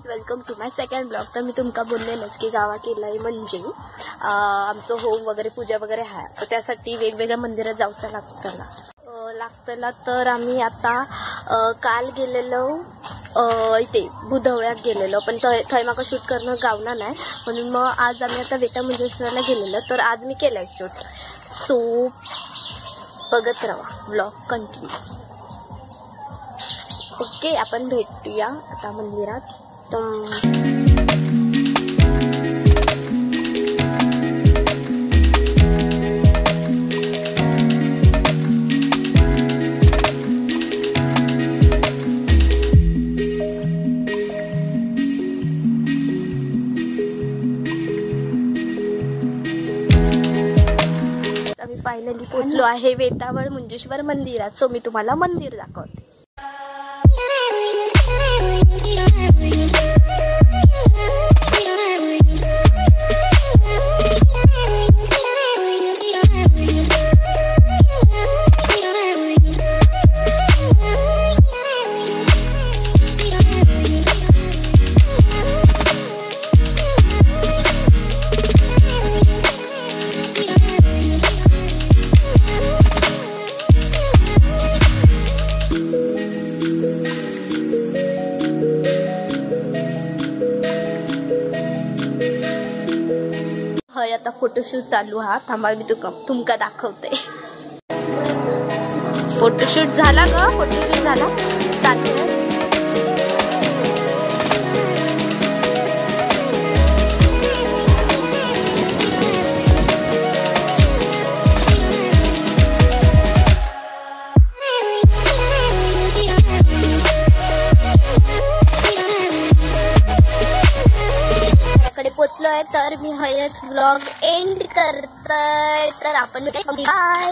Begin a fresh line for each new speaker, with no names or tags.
Welcome to my second blog. तर मी तुमका बोललेलंच की गावा केलाय म्हणजे आमचं होम वगैरे पूजा वगैरे आहे, तर त्यासाठी वेगवेगळ्या मंदिरात जाऊचं लागतला। तर आम्ही आता काल गेलेलो इथे बुधवळ्यात गेलेलो, पण थंय माका शूट करणं गावना नाही, म्हणून मग आज आम्ही आता वेटा मंजेश्वरला गेलेलो। तर आज मी केलाय शूट, सो बघत राहा, ब्लॉग कंटिन्यू। ओके, आपण भेटूया आता मंदिरात। आम्ही फायनली पोहोचलो आहे वेटावळ मंजेश्वर मंदिरात। सो मी तुम्हाला मंदिर दाखवते। हय आता फोटोशूट चालू हा, थांबा मी तुमका दाखवते। फोटोशूट झाला ग, फोटोशूट झाला, चालू आहे। पोचलो आहे, तर मी हयच व्लॉग एंड करतोय। तर आपण बाय।